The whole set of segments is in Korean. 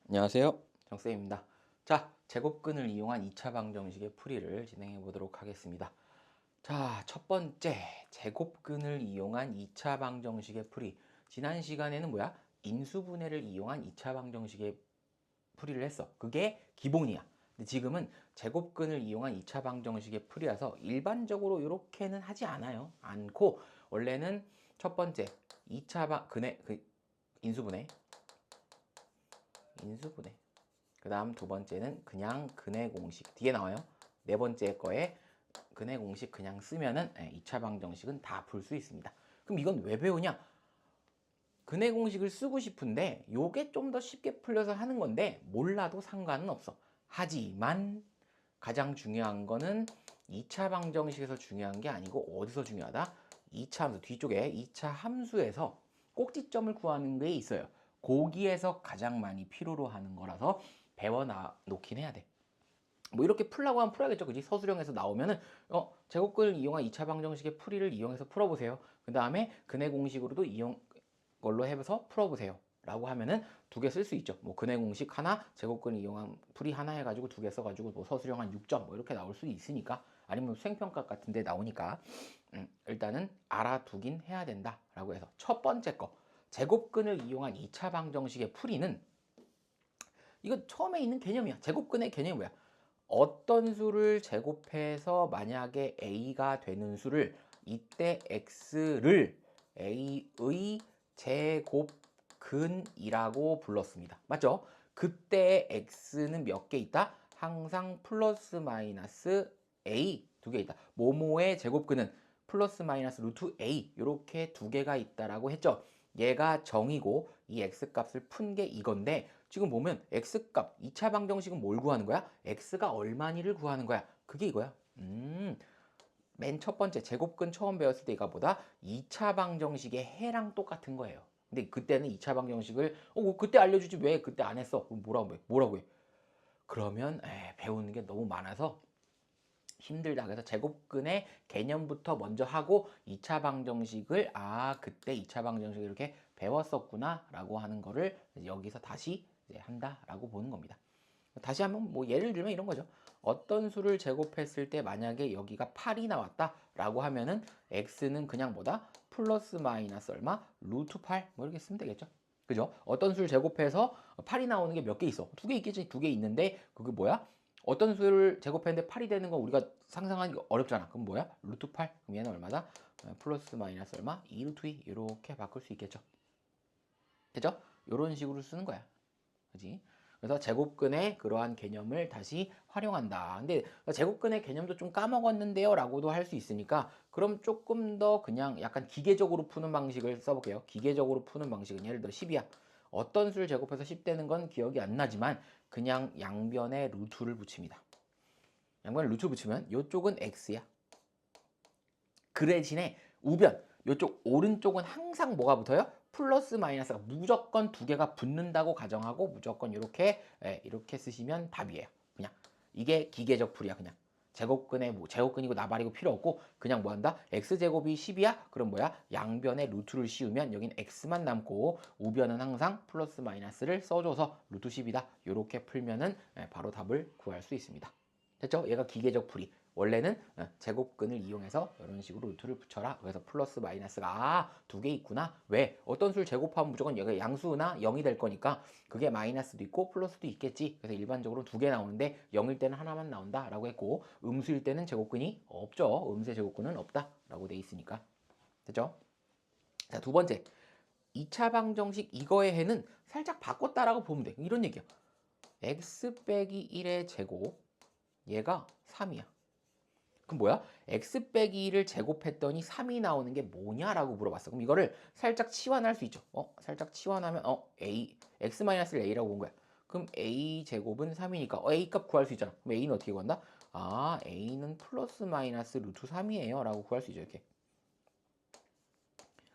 안녕하세요. 정쌤입니다. 자, 제곱근을 이용한 2차 방정식의 풀이를 진행해 보도록 하겠습니다. 자, 첫 번째, 제곱근을 이용한 2차 방정식의 풀이. 지난 시간에는 뭐야? 인수분해를 이용한 2차 방정식의 풀이를 했어. 그게 기본이야. 근데 지금은 제곱근을 이용한 2차 방정식의 풀이라서 일반적으로 이렇게는 하지 않아요. 않고 원래는 첫 번째 2차 근의 인수분해 그 다음 두 번째는 그냥 근의 공식 뒤에 나와요. 네 번째 거에 근의 공식 그냥 쓰면은 2차 방정식은 다 풀 수 있습니다. 그럼 이건 왜 배우냐? 근의 공식을 쓰고 싶은데 요게 좀 더 쉽게 풀려서 하는 건데 몰라도 상관은 없어. 하지만 가장 중요한 거는 2차 방정식에서 중요한 게 아니고 어디서 중요하다? 2차 함수 뒤쪽에 2차 함수에서 꼭지점을 구하는 게 있어요. 거기에서 가장 많이 필요로 하는 거라서 배워 놓긴 해야 돼. 뭐 이렇게 풀라고 하면 풀어야겠죠. 그지? 서술형에서 나오면은 제곱근을 이용한 2차 방정식의 풀이를 이용해서 풀어보세요. 그 다음에 근의 공식으로도 이용 걸로 해서 풀어보세요. 라고 하면은 두 개 쓸 수 있죠. 뭐 근의 공식 하나, 제곱근을 이용한 풀이 하나 해가지고 두 개 써가지고 뭐 서술형 한 6점 뭐 이렇게 나올 수 있으니까 아니면 수행평가 같은데 나오니까 일단은 알아두긴 해야 된다라고 해서 첫 번째 거 제곱근을 이용한 2차 방정식의 풀이는 이거 처음에 있는 개념이야. 제곱근의 개념이 뭐야? 어떤 수를 제곱해서 만약에 a가 되는 수를 이때 x를 a의 제곱근이라고 불렀습니다. 맞죠? 그때 x는 몇 개 있다? 항상 플러스 마이너스 a 두 개 있다. 모모의 제곱근은 플러스 마이너스 루트 a 이렇게 두 개가 있다라고 했죠. 얘가 정이고 이 x값을 푼 게 이건데 지금 보면 x값 2차 방정식은 뭘 구하는 거야? x가 얼마니를 구하는 거야. 그게 이거야. 맨 첫 번째 제곱근 처음 배웠을 때 이거보다 2차 방정식의 해랑 똑같은 거예요. 근데 그때는 2차 방정식을 그때 알려주지 왜 그때 안 했어? 그럼 뭐라고 해? 그러면 배우는 게 너무 많아서 힘들다. 그래서 제곱근의 개념부터 먼저 하고 2차 방정식을 그때 2차 방정식을 이렇게 배웠었구나 라고 하는 거를 여기서 다시 한다라고 보는 겁니다. 다시 한번 뭐 예를 들면 이런 거죠. 어떤 수를 제곱했을 때 만약에 여기가 8이 나왔다라고 하면은 x는 그냥 뭐다? 플러스 마이너스 얼마? 루트 8. 뭐 이렇게 쓰면 되겠죠. 그죠? 어떤 수를 제곱해서 8이 나오는 게 몇 개 있어? 두 개 있겠지. 두 개 있는데 그게 뭐야? 어떤 수를 제곱했는데 8이 되는 건 우리가 상상하기 어렵잖아. 그럼 뭐야? 루트 8. 그럼 얘는 얼마다? 플러스 마이너스 얼마? 2 루트 2. 이렇게 바꿀 수 있겠죠. 됐죠? 이런 식으로 쓰는 거야. 그지? 그래서 제곱근의 그러한 개념을 다시 활용한다. 근데 제곱근의 개념도 좀 까먹었는데요 라고도 할 수 있으니까 그럼 조금 더 그냥 약간 기계적으로 푸는 방식을 써볼게요. 기계적으로 푸는 방식은 예를 들어 10이야. 어떤 수를 제곱해서 10 되는 건 기억이 안 나지만 그냥 양변에 루트를 붙입니다. 양변에 루트 붙이면 이쪽은 x야. 그 대신에 우변 이쪽 오른쪽은 항상 뭐가 붙어요? 플러스 마이너스가 무조건 두 개가 붙는다고 가정하고 무조건 이렇게 쓰시면 답이에요. 그냥 이게 기계적 풀이야. 그냥 제곱근에 뭐 제곱근이고 나발이고 필요 없고 그냥 뭐 한다? x제곱이 10이야? 그럼 뭐야? 양변에 루트를 씌우면 여긴 x만 남고 우변은 항상 플러스 마이너스를 써줘서 루트 10이다. 이렇게 풀면은 바로 답을 구할 수 있습니다. 됐죠? 얘가 기계적 풀이. 원래는 제곱근을 이용해서 이런 식으로 루트를 붙여라. 그래서 플러스 마이너스가 두 개 있구나. 왜? 어떤 수를 제곱하면 무조건 얘가 양수나 0이 될 거니까 그게 마이너스도 있고 플러스도 있겠지. 그래서 일반적으로 두 개 나오는데 0일 때는 하나만 나온다 라고 했고 음수일 때는 제곱근이 없죠. 음수의 제곱근은 없다 라고 돼 있으니까. 됐죠? 자, 두 번째. 2차 방정식 이거의 해는 살짝 바꿨다라고 보면 돼. 이런 얘기야. x 빼기 1의 제곱 얘가 3이야. 그럼 뭐야? x 빼기 1을 제곱했더니 3이 나오는 게 뭐냐라고 물어봤어. 그럼 이거를 살짝 치환할 수 있죠. 살짝 치환하면 x-를 a라고 본 거야. 그럼 a 제곱은 3이니까 a 값 구할 수 있잖아. 그럼 a는 어떻게 구한다? a는 플러스 마이너스 루트 3이에요 라고 구할 수 있죠. 이렇게.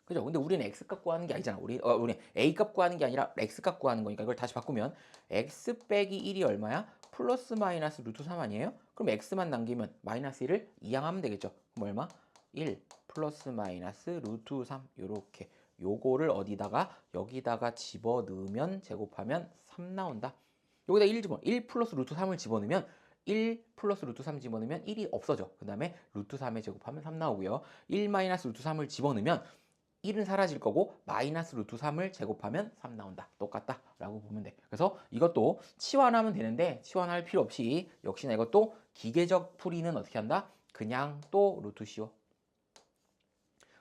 그죠? 근데 우리는 x 값 구하는 게 아니잖아. 우리 a 값 구하는 게 아니라 x 값 구하는 거니까 이걸 다시 바꾸면 x 빼기 1이 얼마야? 플러스 마이너스 루트 3 아니에요? 그럼 x만 남기면 마이너스 1을 이항하면 되겠죠. 그럼 얼마? 1 플러스 마이너스 루트 3 요렇게 요거를 어디다가 여기다가 집어넣으면 제곱하면 3 나온다. 여기다 1 집어 1 플러스 루트 3을 집어넣으면 1 플러스 루트 3 집어넣으면 1이 없어져. 그 다음에 루트 3에 제곱하면 3 나오고요. 1 마이너스 루트 3을 집어넣으면 1은 사라질 거고 마이너스 루트 3을 제곱하면 3 나온다. 똑같다 라고 보면 돼. 그래서 이것도 치환하면 되는데 치환할 필요 없이 역시나 이것도 기계적 풀이는 어떻게 한다? 그냥 또 루트 씌워.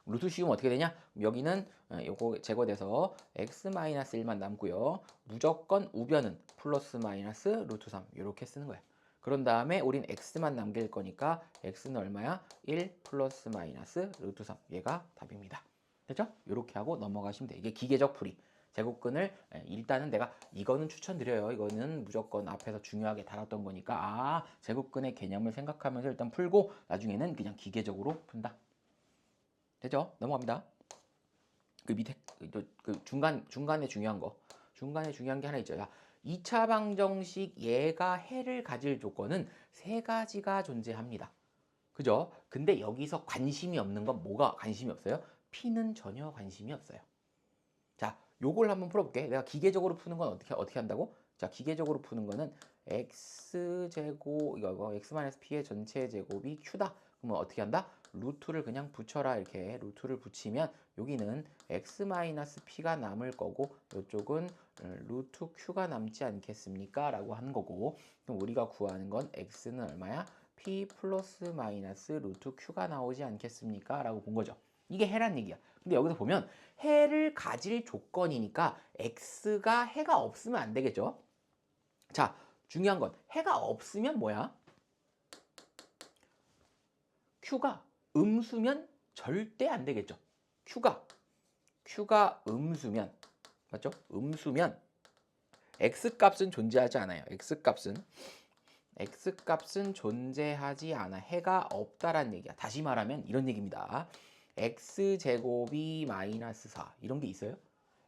루트 씌우면 어떻게 되냐? 여기는 요거 제거돼서 x-1만 남고요. 무조건 우변은 플러스 마이너스 루트 3 이렇게 쓰는 거야. 그런 다음에 우린 x만 남길 거니까 x는 얼마야? 1 플러스 마이너스 루트 3 얘가 답입니다. 됐죠? 이렇게 하고 넘어가시면 돼. 이게 기계적 풀이. 제곱근을 일단은 내가 이거는 추천드려요. 이거는 무조건 앞에서 중요하게 다뤘던 거니까 제곱근의 개념을 생각하면서 일단 풀고 나중에는 그냥 기계적으로 푼다. 되죠? 넘어갑니다. 그 밑에 그 중간에 중요한 거. 중간에 중요한 게 하나 있죠. 야, 2차 방정식 얘가 해를 가질 조건은 세 가지가 존재합니다. 그죠? 근데 여기서 관심이 없는 건 뭐가 관심이 없어요? P는 전혀 관심이 없어요. 자, 요걸 한번 풀어볼게. 내가 기계적으로 푸는 건 어떻게 한다고? 자, 기계적으로 푸는 거는 x제곱 이거 x-p의 전체 제곱이 q다. 그러면 어떻게 한다? 루트를 그냥 붙여라. 이렇게 루트를 붙이면 여기는 x-p가 남을 거고 이쪽은 루트 q가 남지 않겠습니까? 라고 하는 거고 그럼 우리가 구하는 건 x는 얼마야? p 플러스 마이너스 루트 q가 나오지 않겠습니까? 라고 본 거죠. 이게 해란 얘기야. 근데 여기서 보면 해를 가질 조건이니까 x가 해가 없으면 안 되겠죠. 자, 중요한 건 해가 없으면 뭐야? q가 음수면 절대 안 되겠죠. q가 음수면 맞죠? 음수면 x값은 존재하지 않아요. x값은 존재하지 않아. 해가 없다라는 얘기야. 다시 말하면 이런 얘기입니다. x제곱이 마이너스 4 이런 게 있어요?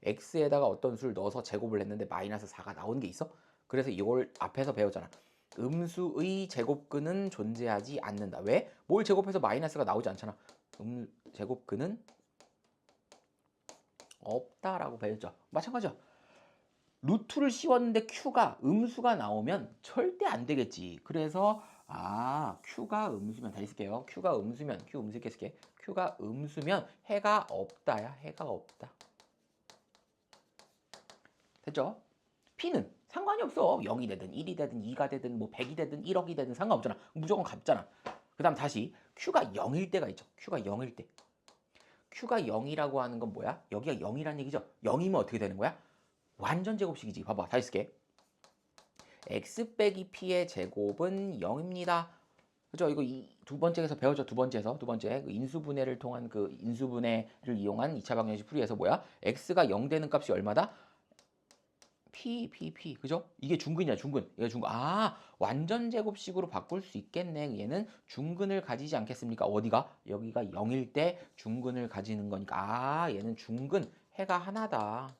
x에다가 어떤 수를 넣어서 제곱을 했는데 마이너스 4가 나오는 게 있어? 그래서 이걸 앞에서 배웠잖아. 음수의 제곱근은 존재하지 않는다. 왜? 뭘 제곱해서 마이너스가 나오지 않잖아. 제곱근은 없다라고 배웠죠. 마찬가지야. 루트를 씌웠는데 q가 음수가 나오면 절대 안 되겠지. 그래서 q가 음수면 다시 쓸게요. q가 음수면 q 음수 있게 쓸게. q가 음수면 해가 없다야. 해가 없다. 됐죠? p는 상관이 없어. 0이 되든 1이 되든 2가 되든 뭐 100이 되든 1억이 되든 상관없잖아. 무조건 같잖아. 그 다음 다시 q가 0일 때가 있죠. q가 0일 때. q가 0이라고 하는 건 뭐야? 여기가 0이란 얘기죠. 0이면 어떻게 되는 거야? 완전 제곱식이지. 봐봐. 다시 쓸게. x 빼기 p의 제곱은 0입니다. 그죠? 이거 두 번째에서 배웠죠. 두 번째 그 인수분해를 통한 그 인수분해를 이용한 2차 방정식 풀이에서 뭐야? x가 0 되는 값이 얼마다? p. 그죠? 이게 중근이야, 중근. 얘가 중근. 완전 제곱식으로 바꿀 수 있겠네. 얘는 중근을 가지지 않겠습니까? 어디가? 여기가 0일 때 중근을 가지는 거니까. 얘는 중근, 해가 하나다.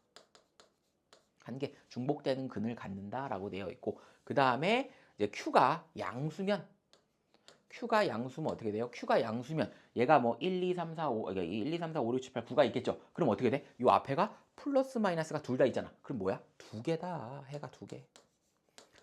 한 개 중복되는 근을 갖는다라고 되어 있고 그 다음에 이제 q가 양수면 어떻게 돼요? q가 양수면 얘가 뭐 1, 2, 3, 4, 5 1, 2, 3, 4, 5, 6, 7, 8, 9가 있겠죠. 그럼 어떻게 돼? 요 앞에가 플러스 마이너스가 둘 다 있잖아. 그럼 뭐야? 두 개다. 해가 두 개.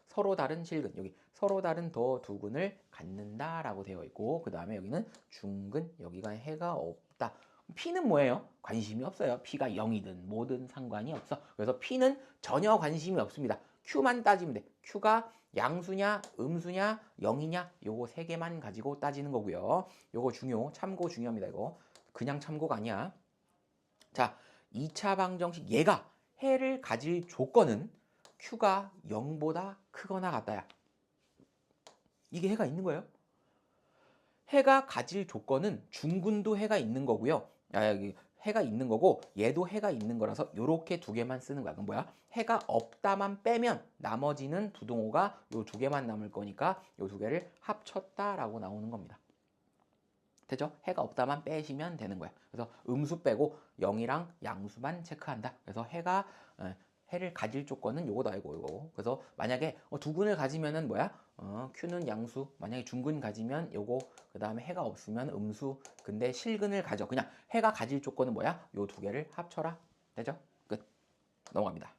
서로 다른 실근 여기 서로 다른 더 두 근을 갖는다라고 되어 있고 그 다음에 여기는 중근 여기가 해가 없다. P는 뭐예요? 관심이 없어요. P가 0이든 뭐든 상관이 없어. 그래서 P는 전혀 관심이 없습니다. Q만 따지면 돼. Q가 양수냐, 음수냐, 0이냐 요거 세 개만 가지고 따지는 거고요. 요거 참고 중요합니다. 이거 그냥 참고가 아니야. 자, 2차 방정식 얘가 해를 가질 조건은 Q가 0보다 크거나 같다야. 이게 해가 있는 거예요. 해가 가질 조건은 중근도 해가 있는 거고요. 여기 해가 있는 거고 얘도 해가 있는 거라서 요렇게 두 개만 쓰는 거야. 그럼 뭐야? 해가 없다만 빼면 나머지는 부동호가 요 두 개만 남을 거니까 요 두 개를 합쳤다라고 나오는 겁니다. 되죠? 해가 없다만 빼시면 되는 거야. 그래서 음수 빼고 0이랑 양수만 체크한다. 그래서 해를 가질 조건은 요거다 이거. 그래서 만약에 두근을 가지면은 뭐야? Q는 양수. 만약에 중근 가지면 요거. 그다음에 해가 없으면 음수. 근데 실근을 가져. 그냥 해가 가질 조건은 뭐야? 요 두 개를 합쳐라. 되죠? 끝. 넘어갑니다.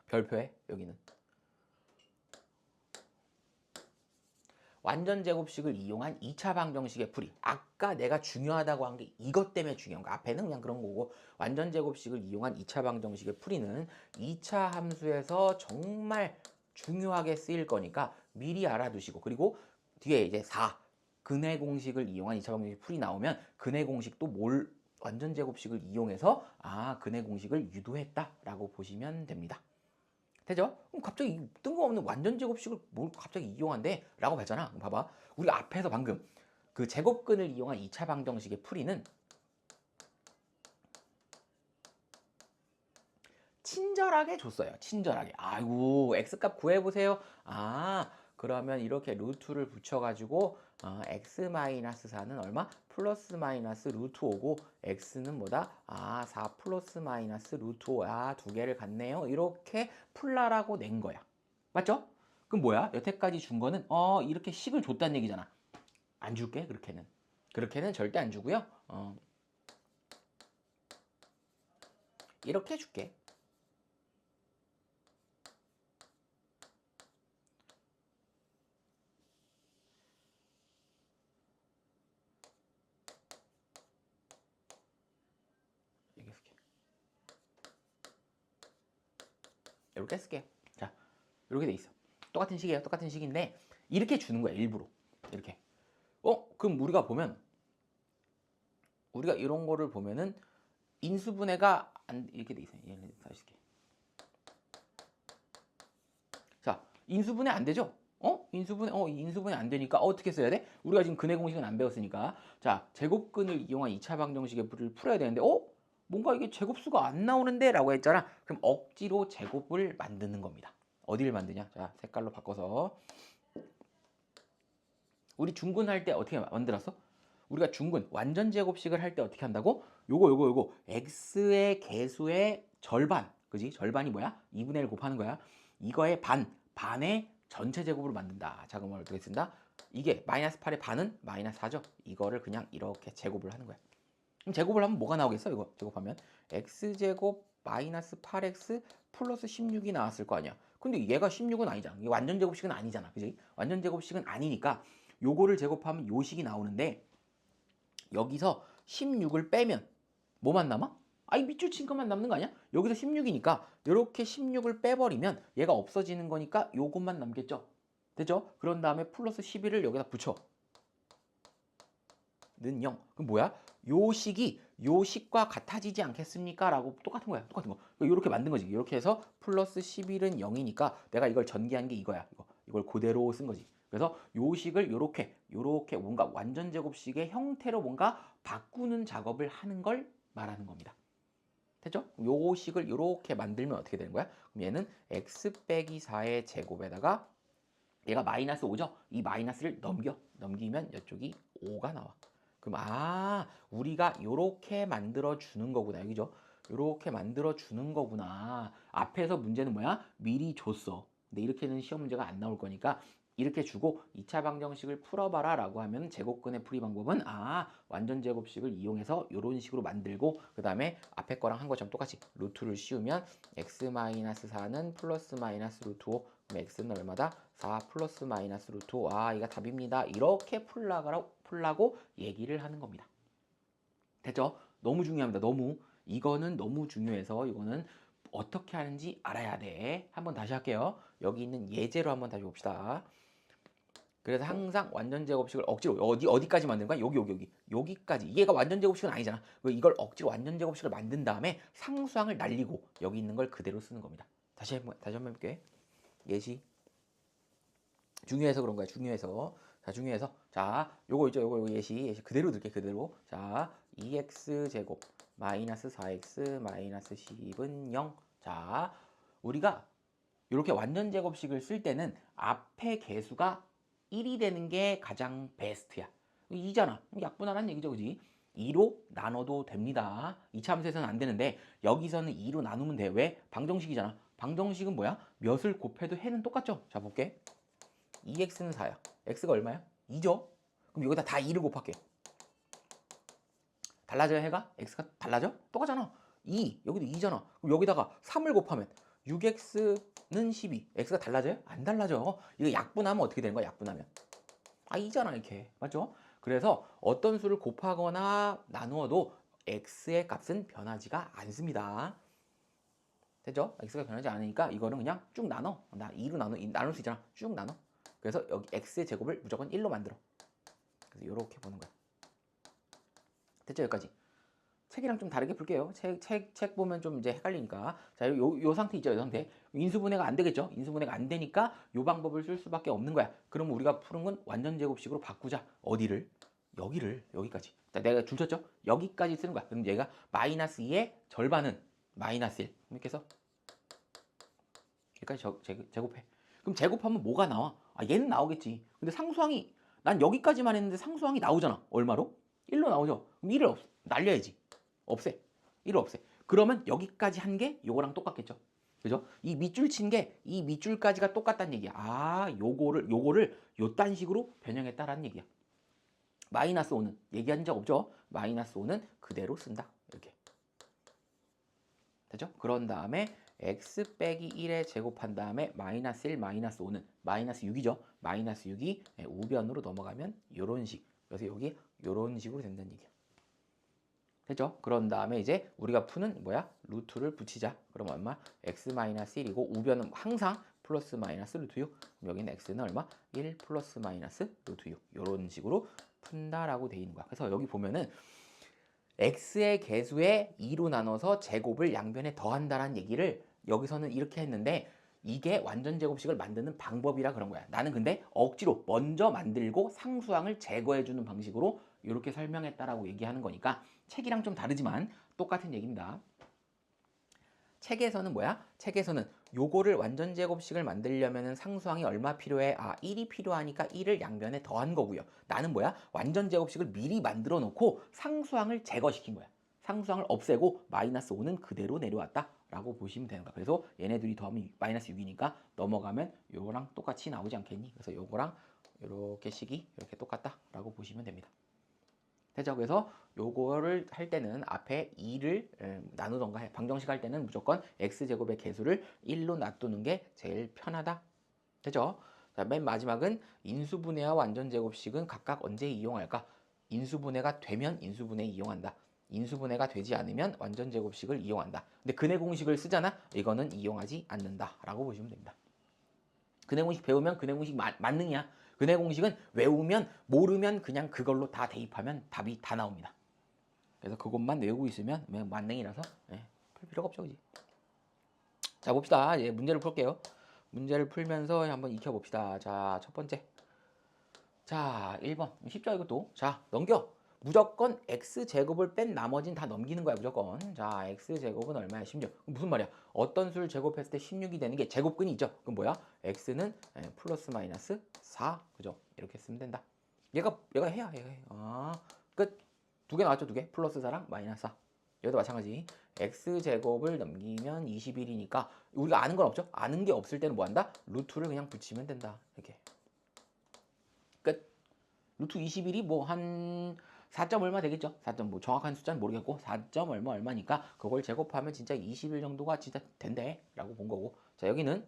별표에 여기는 완전 제곱식을 이용한 2차 방정식의 풀이. 아까 내가 중요하다고 한 게 이것 때문에 중요한 거. 앞에는 그냥 그런 거고. 완전 제곱식을 이용한 2차 방정식의 풀이는 2차 함수에서 정말 중요하게 쓰일 거니까 미리 알아두시고. 그리고 뒤에 이제 4. 근해 공식을 이용한 2차 방정식 풀이 나오면 근해 공식도 완전 제곱식을 이용해서 근해 공식을 유도했다라고 보시면 됩니다. 되죠? 그럼 갑자기 뜬금없는 완전 제곱식을 뭘 갑자기 이용한대? 라고 봤잖아. 봐봐. 우리 앞에서 방금 그 제곱근을 이용한 2차 방정식의 풀이는 친절하게 줬어요. 친절하게. 아이고, x값 구해보세요. 그러면 이렇게 루트를 붙여가지고 x-4는 얼마? 플러스 마이너스 루트 5고 x는 뭐다? 4 플러스 마이너스 루트 5. 두 개를 갖네요. 이렇게 풀라라고 낸 거야. 맞죠? 그럼 뭐야? 여태까지 준 거는 이렇게 식을 줬다는 얘기잖아. 안 줄게, 그렇게는. 그렇게는 절대 안 주고요. 이렇게 줄게. 이렇게 쓸게요. 자, 이렇게 돼 있어. 똑같은 식이에요. 똑같은 식인데 이렇게 주는 거야. 일부러. 이렇게. 그럼 우리가 보면 우리가 이런 거를 보면은 인수분해가 이렇게 돼 있어요. 얘는 다시 쓸게. 자, 인수분해 안 되죠? 인수분해 안 되니까 어떻게 써야 돼? 우리가 지금 근해 공식은 안 배웠으니까. 자, 제곱근을 이용한 2차 방정식의 풀이를 풀어야 되는데 뭔가 이게 제곱수가 안 나오는데? 라고 했잖아. 그럼 억지로 제곱을 만드는 겁니다. 어디를 만드냐? 자, 색깔로 바꿔서. 우리 중근할 때 어떻게 만들었어? 우리가 중근, 완전 제곱식을 할 때 어떻게 한다고? 요거. x의 개수의 절반. 그지? 절반이 뭐야? 2분의 1 곱하는 거야. 이거의 반의 전체 제곱으로 만든다. 자, 그럼 어떻게 쓴다? 이게 마이너스 8의 반은 마이너스 4죠? 이거를 그냥 이렇게 제곱을 하는 거야. 그럼 제곱을 하면 뭐가 나오겠어? 이거 제곱하면 x제곱 마이너스 8x 플러스 16이 나왔을 거 아니야. 근데 얘가 16은 아니잖아. 이게 완전 제곱식은 아니잖아. 그지? 완전 제곱식은 아니니까 요거를 제곱하면 요 식이 나오는데 여기서 16을 빼면 뭐만 남아? 이 밑줄 친 것만 남는 거 아니야? 여기서 16이니까 이렇게 16을 빼버리면 얘가 없어지는 거니까 요것만 남겠죠? 되죠? 그런 다음에 플러스 11을 여기다 붙여. 는 0. 그럼 뭐야? 요 식이 요 식과 같아지지 않겠습니까? 라고 똑같은 거야. 똑같은 거. 이렇게 만든 거지. 이렇게 해서 플러스 11은 0이니까 내가 이걸 전개한 게 이거야. 이걸 그대로 쓴 거지. 그래서 요 식을 요렇게 뭔가 완전 제곱식의 형태로 뭔가 바꾸는 작업을 하는 걸 말하는 겁니다. 됐죠? 요 식을 요렇게 만들면 어떻게 되는 거야? 그럼 얘는 x 빼기 4의 제곱에다가 얘가 마이너스 5죠? 이 마이너스를 넘기면 이쪽이 5가 나와. 그럼 우리가 요렇게 만들어 주는 거구나. 여기죠? 요렇게 만들어 주는 거구나. 앞에서 문제는 뭐야? 미리 줬어. 근데 이렇게는 시험 문제가 안 나올 거니까 이렇게 주고 2차 방정식을 풀어봐라 라고 하면 제곱근의 풀이 방법은 완전 제곱식을 이용해서 요런 식으로 만들고 그 다음에 앞에 거랑 한 것처럼 똑같이 루트를 씌우면 x-4는 플러스 마이너스 루트 5 그럼 x는 얼마다? 4 플러스 마이너스 루트 5 이거 답입니다. 이렇게 풀라고 얘기를 하는 겁니다. 됐죠? 너무 중요합니다. 이거는 너무 중요해서 이거는 어떻게 하는지 알아야 돼. 한번 다시 할게요. 여기 있는 예제로 한번 다시 봅시다. 그래서 항상 완전 제곱식을 억지로 어디까지 만드는 거야? 여기까지. 얘가 완전 제곱식은 아니잖아. 이걸 억지로 완전 제곱식을 만든 다음에 상수항을 날리고 여기 있는 걸 그대로 쓰는 겁니다. 다시 한번 해볼게. 예시. 중요해서 그런 거야. 중요해서. 자, 요거 있죠. 요거 예시 그대로 들게 그대로. 자, 2x 제곱 마이너스 4x 마이너스 10은 0. 자, 우리가 이렇게 완전 제곱식을 쓸 때는 앞에 개수가 1이 되는 게 가장 베스트야. 2잖아. 약분하라는 얘기죠. 그지? 2로 나눠도 됩니다. 2차 함수에서는 안 되는데 여기서는 2로 나누면 돼. 왜? 방정식이잖아. 방정식은 뭐야? 몇을 곱해도 해는 똑같죠? 자 볼게. 2x는 4야. x가 얼마야? 2죠? 그럼 여기다 다 2를 곱할게. 달라져요 해가? x가 달라져? 똑같잖아. 2 여기도 2잖아. 그럼 여기다가 3을 곱하면 6x는 12. x가 달라져요? 안 달라져. 이거 약분하면 어떻게 되는 거야? 약분하면 2잖아 이렇게. 맞죠? 그래서 어떤 수를 곱하거나 나누어도 x의 값은 변하지가 않습니다. 됐죠? x가 변하지 않으니까 이거는 그냥 쭉 나눠. 2로 나눌 수 있잖아. 쭉 나눠. 그래서 여기 x의 제곱을 무조건 1로 만들어. 그래서 이렇게 보는 거야. 됐죠? 여기까지. 책이랑 좀 다르게 볼게요. 책 보면 좀 이제 헷갈리니까. 자, 요 상태 있죠? 요 상태. 인수분해가 안 되겠죠? 인수분해가 안 되니까 요 방법을 쓸 수밖에 없는 거야. 그럼 우리가 푸는 건 완전 제곱식으로 바꾸자. 어디를? 여기를. 여기까지. 자, 내가 줄 쳤죠? 여기까지 쓰는 거야. 그럼 얘가 마이너스 2의 절반은 마이너스 1. 이렇게 해서 여기까지 제곱해. 그럼 제곱하면 뭐가 나와? 얘는 나오겠지. 근데 상수항이 난 여기까지만 했는데 상수항이 나오잖아. 얼마로? 1로 나오죠. 그럼 1을 날려야지. 없애. 1을 없애. 그러면 여기까지 한 게 요거랑 똑같겠죠. 그죠? 이 밑줄 친 게 이 밑줄까지가 똑같다는 얘기야. 요거를 요딴 식으로 변형했다라는 얘기야. 마이너스 5는 얘기한 적 없죠? 마이너스 5는 그대로 쓴다. 이렇게. 되죠? 그런 다음에 x 빼기 1에 제곱한 다음에 마이너스 1, 마이너스 5는 마이너스 6이죠? 마이너스 6이 우변으로 넘어가면 요런 식. 그래서 여기 요런 식으로 된다는 얘기야. 됐죠? 그런 다음에 이제 우리가 푸는 뭐야? 루트를 붙이자. 그럼 얼마? x-1이고 우변은 항상 플러스 마이너스 루트 6. 여기는 x는 얼마? 1 플러스 마이너스 루트 6. 이런 식으로 푼다라고 돼 있는 거야. 그래서 여기 보면은 x의 개수에 2로 나눠서 제곱을 양변에 더한다라는 얘기를 여기서는 이렇게 했는데 이게 완전 제곱식을 만드는 방법이라 그런 거야. 나는 근데 억지로 먼저 만들고 상수항을 제거해주는 방식으로 이렇게 설명했다라고 얘기하는 거니까 책이랑 좀 다르지만 똑같은 얘기입니다. 책에서는 뭐야? 책에서는 요거를 완전 제곱식을 만들려면 상수항이 얼마 필요해? 1이 필요하니까 1을 양변에 더한 거고요. 나는 뭐야? 완전 제곱식을 미리 만들어 놓고 상수항을 제거시킨 거야. 상수항을 없애고 마이너스 5는 그대로 내려왔다 라고 보시면 되는 거야. 그래서 얘네들이 더하면 마이너스 6이니까 넘어가면 요거랑 똑같이 나오지 않겠니? 그래서 요거랑 요렇게 식이 이렇게 똑같다 라고 보시면 됩니다. 되죠? 그래서 요거를 할 때는 앞에 2를 나누던가 해. 방정식 할 때는 무조건 x제곱의 개수를 1로 놔두는 게 제일 편하다. 되죠? 자, 맨 마지막은 인수분해와 완전제곱식은 각각 언제 이용할까? 인수분해가 되면 인수분해 이용한다. 인수분해가 되지 않으면 완전제곱식을 이용한다. 근데 근해 공식을 쓰잖아? 이거는 이용하지 않는다 라고 보시면 됩니다. 근해 공식 배우면 근해 공식 만능이야. 근해 공식은 외우면 모르면 그냥 그걸로 다 대입하면 답이 다 나옵니다. 그래서 그것만 외우고 있으면 만능이라서 풀 필요가 없죠. 그지? 자 봅시다. 이제 문제를 풀게요. 문제를 풀면서 한번 익혀봅시다. 자 첫 번째. 자 1번 쉽죠 이것도. 자 넘겨. 무조건 x제곱을 뺀 나머지는 다 넘기는 거야 무조건. 자 x제곱은 얼마야? 16. 무슨 말이야? 어떤 수를 제곱했을 때 16이 되는 게 제곱근이 있죠. 그럼 뭐야? x는 플러스 마이너스 4. 그죠? 이렇게 쓰면 된다. 얘가 해야 해. 끝. 두 개 나왔죠? 두 개. 플러스 4랑 마이너스 4. 여기도 마찬가지. x제곱을 넘기면 21이니까 우리가 아는 건 없죠? 아는 게 없을 때는 뭐 한다? 루트를 그냥 붙이면 된다. 이렇게. 끝. 루트 21이 뭐 한 4점 얼마 되겠죠? 4점 뭐 정확한 숫자는 모르겠고 4점 얼마니까 그걸 제곱하면 진짜 21 정도가 진짜 된대 라고 본 거고. 자 여기는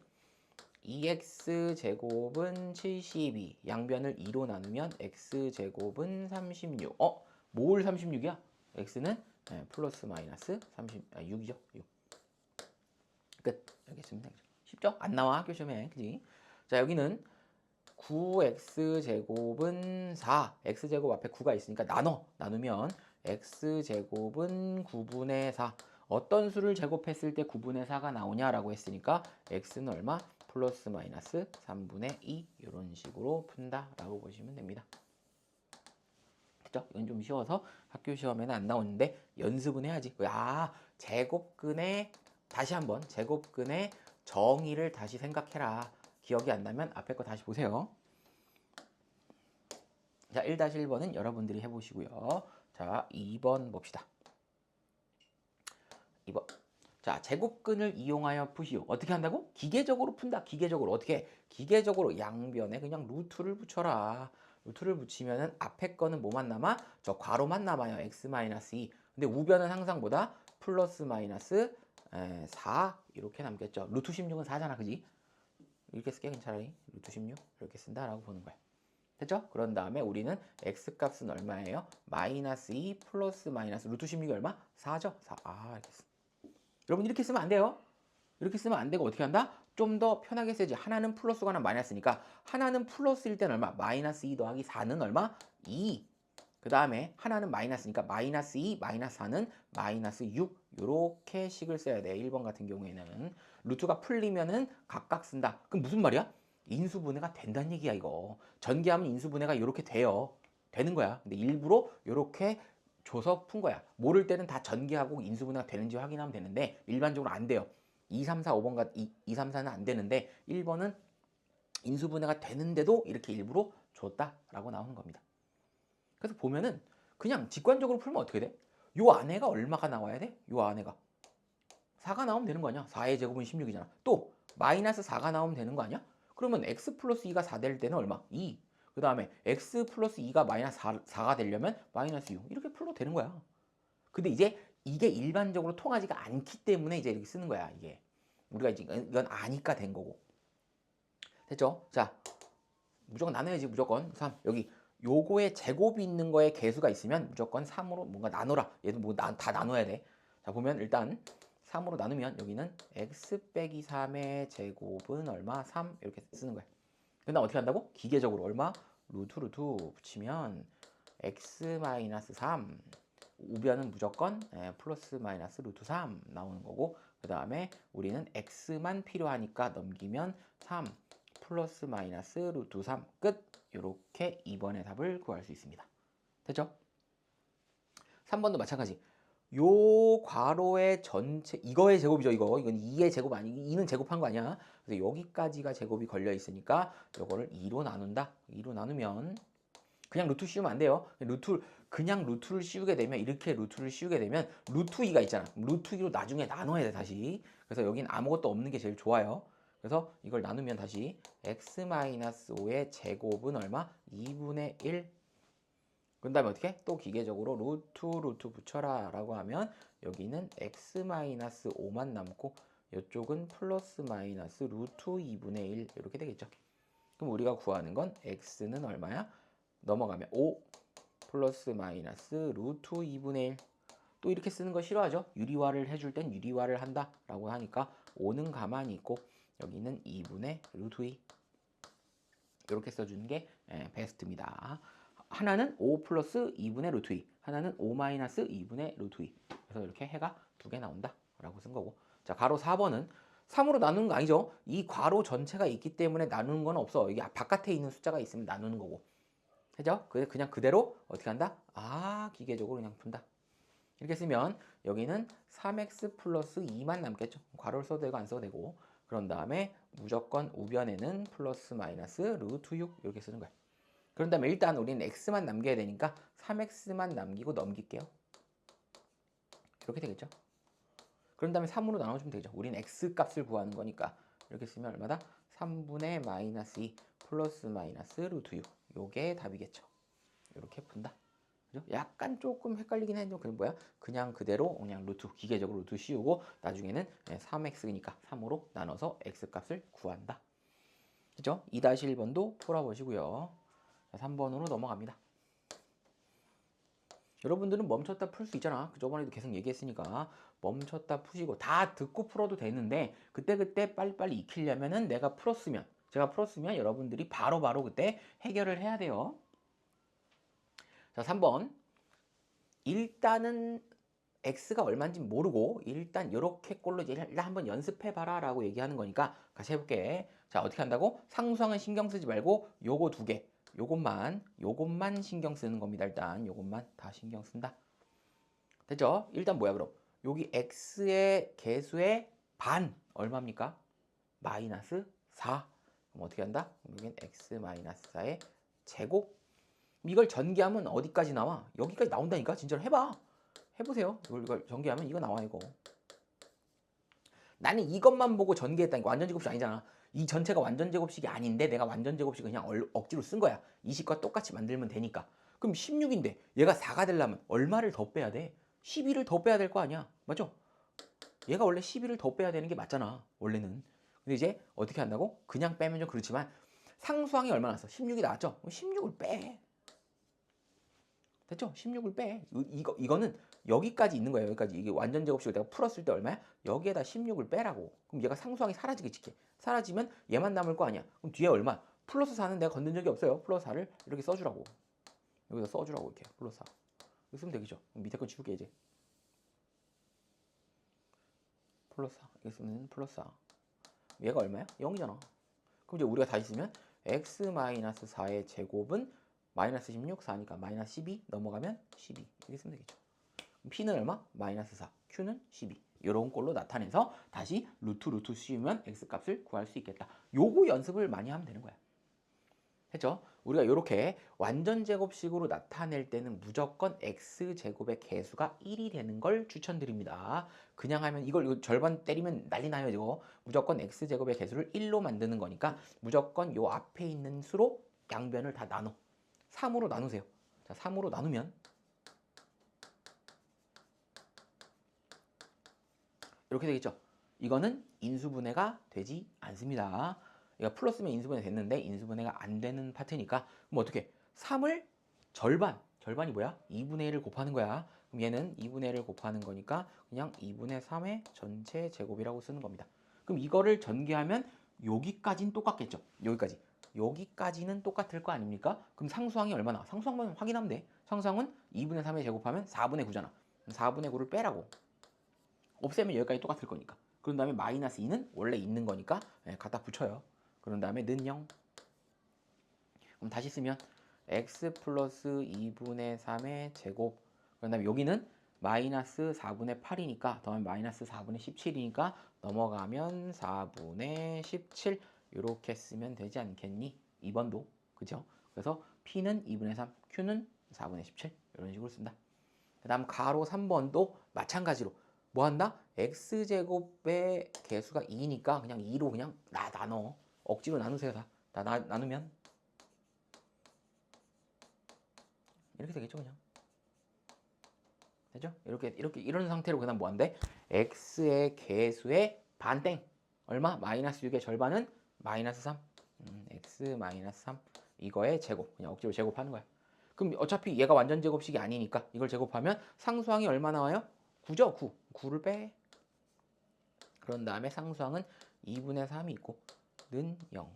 2x제곱은 72 양변을 2로 나누면 x제곱은 36. 뭘 36이야? x는 플러스 마이너스 6이죠. 6. 끝. 이렇게 쓰면 되죠. 쉽죠? 안 나와 학교 시험에. 그지? 자 여기는 9x제곱은 4. x제곱 앞에 9가 있으니까 나누면 x제곱은 9분의 4. 어떤 수를 제곱했을 때 9분의 4가 나오냐라고 했으니까 x는 얼마? 플러스 마이너스 3분의 2 이런 식으로 푼다라고 보시면 됩니다. 그죠? 이건 좀 쉬워서 학교 시험에는 안 나오는데 연습은 해야지. 제곱근의 다시 한번 제곱근의 정의를 다시 생각해라. 기억이 안 나면 앞에 거 다시 보세요. 자, 1-1번은 여러분들이 해보시고요. 자, 자, 2번 봅시다. 2번. 자, 제곱근을 이용하여 푸시오. 어떻게 한다고? 기계적으로 푼다. 기계적으로. 어떻게? 기계적으로 양변에 그냥 루트를 붙여라. 루트를 붙이면은 앞에 거는 뭐만 남아? 저 괄호만 남아요. x-2. 근데 우변은 항상 보다 플러스 마이너스 4 이렇게 남겠죠. 루트 16은 4잖아. 그지? 이렇게 쓸게 차라리. 루트 16 이렇게 쓴다라고 보는 거야. 됐죠? 그런 다음에 우리는 x 값은 얼마예요? 마이너스 2 플러스 마이너스 루트 16이 얼마? 4죠? 4. 아, 이렇게 쓰. 여러분 이렇게 쓰면 안 돼요. 이렇게 쓰면 안 되고 어떻게 한다? 좀 더 편하게 쓰지. 하나는 플러스고 하나는 마이너스니까 하나는 플러스일 때는 얼마? 마이너스 2 더하기 4는 얼마? 2. 그 다음에 하나는 마이너스니까 마이너스 2, 마이너스 4는 마이너스 6 이렇게 식을 써야 돼. 1번 같은 경우에는 루트가 풀리면은 각각 쓴다. 그럼 무슨 말이야? 인수분해가 된다는 얘기야 이거. 전개하면 인수분해가 이렇게 돼요. 되는 거야. 근데 일부러 이렇게 줘서 푼 거야. 모를 때는 다 전개하고 인수분해가 되는지 확인하면 되는데 일반적으로 안 돼요. 2, 3, 4, 5번과 2, 3, 4는 안 되는데 1번은 인수분해가 되는데도 이렇게 일부러 줬다라고 나오는 겁니다. 그래서 보면은 그냥 직관적으로 풀면 어떻게 돼? 요 안에가 얼마가 나와야 돼? 요 안에가 4가 나오면 되는 거 아니야? 4의 제곱은 16이잖아. 또 마이너스 4가 나오면 되는 거 아니야? 그러면 x 플러스 2가 4 될 때는 얼마? 2. 그 다음에 x 플러스 2가 마이너스 4가 되려면 마이너스 6. 이렇게 풀어도 되는 거야. 근데 이제 이게 일반적으로 통하지가 않기 때문에 이제 이렇게 쓰는 거야. 이게 우리가 이제 이건 아니까 된 거고. 됐죠? 자, 무조건 나눠야지. 무조건 3. 여기 요거에 제곱이 있는 거에 개수가 있으면 무조건 3으로 뭔가 나눠라. 얘도 뭐 다 나눠야 돼. 자, 보면 일단 3으로 나누면 여기는 x 빼기 3의 제곱은 얼마? 3 이렇게 쓰는 거야. 근데 어떻게 한다고? 기계적으로 얼마? 루트 붙이면 x 마이너스 3 우변은 무조건 플러스 마이너스 루트 3 나오는 거고 그 다음에 우리는 x만 필요하니까 넘기면 3 플러스 마이너스 루트 3 끝. 이렇게 2번의 답을 구할 수 있습니다. 됐죠? 3번도 마찬가지. 요 괄호의 전체 이거의 제곱이죠. 이건 2의 제곱 아니 2는 제곱한 거 아니야. 그래서 여기까지가 제곱이 걸려 있으니까 요거를 2로 나눈다. 2로 나누면 그냥 루트 씌우면 안 돼요. 그냥 루트를 씌우게 되면 이렇게 루트를 씌우게 되면 루트 2가 있잖아. 루트 2로 나중에 나눠야 돼 다시. 그래서 여긴 아무것도 없는 게 제일 좋아요. 그래서 이걸 나누면 다시 x-5의 제곱은 얼마? 2분의 1. 그 다음에 어떻게? 또 기계적으로 루트 붙여라 라고 하면 여기는 x-5만 남고 이쪽은 플러스 마이너스 루트 2분의 1 이렇게 되겠죠. 그럼 우리가 구하는 건 x는 얼마야? 넘어가면 5 플러스 마이너스 루트 2분의 1. 또 이렇게 쓰는 거 싫어하죠? 유리화를 해줄 땐 유리화를 한다 라고 하니까 5는 가만히 있고 여기는 2분의 루트 2 이렇게 써주는 게 베스트입니다. 하나는 5 플러스 2분의 루트 2 하나는 5 마이너스 2분의 루트 2 그래서 이렇게 해가 두 개 나온다 라고 쓴 거고 자 가로 4번은 3으로 나누는 거 아니죠? 이 괄호 전체가 있기 때문에 나누는 건 없어. 이게 바깥에 있는 숫자가 있으면 나누는 거고 그죠? 그냥 그대로 어떻게 한다? 기계적으로 그냥 푼다. 이렇게 쓰면 여기는 3x 플러스 2만 남겠죠. 괄호를 써도 되고 안 써도 되고 그런 다음에 무조건 우변에는 플러스 마이너스 루트 6 이렇게 쓰는 거야. 그런 다음에 일단 우리는 x만 남겨야 되니까 3x만 남기고 넘길게요. 이렇게 되겠죠. 그런 다음에 3으로 나눠주면 되죠. 우리는 x 값을 구하는 거니까 이렇게 쓰면 얼마다? 3분의 마이너스 2 플러스 마이너스 루트 6 요게 답이겠죠. 이렇게 푼다. 그죠? 약간 조금 헷갈리긴 했는데 그건 뭐야? 그냥 그대로 그냥 루트 기계적으로 루트 씌우고 나중에는 3x니까 3으로 나눠서 x 값을 구한다. 그죠? 2-1번도 풀어보시고요. 3번으로 넘어갑니다. 여러분들은 멈췄다 풀 수 있잖아. 저번에도 계속 얘기했으니까 멈췄다 푸시고 다 듣고 풀어도 되는데 그때 빨리빨리 익히려면은 제가 풀었으면 여러분들이 바로바로 그때 해결을 해야 돼요. 자, 3번. 일단은 x가 얼마인지 모르고 일단 이렇게 꼴로 일단 한번 연습해봐라 라고 얘기하는 거니까 같이 해볼게. 자, 어떻게 한다고? 상수항은 신경 쓰지 말고 요거 두 개 요것만 신경 쓰는 겁니다. 일단 요것만 다 신경 쓴다. 됐죠? 일단 뭐야 그럼? 여기 x의 개수의 반 얼마입니까? 마이너스 4. 그럼 어떻게 한다? 여기는 x 마이너스 4의 제곱. 이걸 전개하면 어디까지 나와? 여기까지 나온다니까. 진짜로 해봐. 해보세요. 이걸 전개하면 이거 나와 이거. 나는 이것만 보고 전개했다니까. 완전 제곱식 아니잖아. 이 전체가 완전 제곱식이 아닌데 내가 완전 제곱식을 그냥 억지로 쓴 거야. 이 식과 똑같이 만들면 되니까. 그럼 16인데 얘가 4가 되려면 얼마를 더 빼야 돼? 12를 더 빼야 될 거 아니야. 맞죠? 얘가 원래 12를 더 빼야 되는 게 맞잖아. 원래는. 근데 이제 어떻게 한다고? 그냥 빼면 좀 그렇지만 상수항이 얼마 나왔어? 16이 나왔죠? 16을 빼. 됐죠? 16을 빼. 이거는 여기까지 있는 거예요. 여기까지. 이게 완전 제곱식을 내가 풀었을 때 얼마야? 여기에다 16을 빼라고. 그럼 얘가 상수항이 사라지겠지. 사라지면 얘만 남을 거 아니야. 그럼 뒤에 얼마? 플러스 4는 내가 건든 적이 없어요. 플러스 4를 이렇게 써주라고. 여기다 써주라고 이렇게. 플러스 4. 이렇게 쓰면 되겠죠. 밑에 거 지울게 이제. 플러스 4. 이렇게 쓰면 플러스 4. 얘가 얼마야? 0이잖아. 그럼 이제 우리가 다시 쓰면 x-4의 제곱은 마이너스 16, 4니까 마이너스 12 넘어가면 12 이렇게 쓰면 되겠죠. p는 얼마? 마이너스 4, q는 12 이런 꼴로 나타내서 다시 루트 씌우면 x값을 구할 수 있겠다. 요거 연습을 많이 하면 되는 거야. 했죠? 우리가 이렇게 완전 제곱식으로 나타낼 때는 무조건 x제곱의 개수가 1이 되는 걸 추천드립니다. 그냥 하면 이거 절반 때리면 난리 나요. 이거 무조건 x제곱의 개수를 1로 만드는 거니까 무조건 요 앞에 있는 수로 양변을 다 나눠 3으로 나누세요. 자, 3으로 나누면 이렇게 되겠죠. 이거는 인수분해가 되지 않습니다. 얘가 플러스면 인수분해 됐는데 인수분해가 안 되는 파트니까 그럼 어떻게? 3을 절반이 뭐야? 2분의 1을 곱하는 거야. 그럼 얘는 2분의 1을 곱하는 거니까 그냥 2분의 3의 전체 제곱이라고 쓰는 겁니다. 그럼 이거를 전개하면 여기까지는 똑같겠죠. 여기까지는 똑같을 거 아닙니까? 그럼 상수항이 얼마나? 상수항만 확인하면 돼. 상수항은 2분의 3에 제곱하면 4분의 9잖아. 4분의 9를 빼라고. 없애면 여기까지 똑같을 거니까. 그런 다음에 마이너스 2는 원래 있는 거니까 갖다 붙여요. 그런 다음에 는 0. 그럼 다시 쓰면 x 플러스 2분의 3의 제곱. 그런 다음에 여기는 마이너스 4분의 8이니까 더하면 마이너스 4분의 17이니까 넘어가면 4분의 17 이렇게 쓰면 되지 않겠니? 2번도. 그죠? 그래서 p는 2분의 3, q는 4분의 17 이런 식으로 쓴다. 그 다음 가로 3번도 마찬가지로 뭐 한다? x제곱의 개수가 2니까 그냥 2로 그냥 나눠. 억지로 나누세요. 다 나누면 이렇게 되겠죠 그냥. 되죠? 이렇게 이런 상태로 그냥 뭐 한대? x의 개수의 반땡 얼마? 마이너스 6의 절반은 마이너스 3. x 마이너스 3 이거의 제곱 그냥 억지로 제곱하는 거야. 그럼 어차피 얘가 완전 제곱식이 아니니까 이걸 제곱하면 상수항이 얼마 나와요? 9죠? 9. 9를 빼. 그런 다음에 상수항은 2분의 3이 있고 는 0.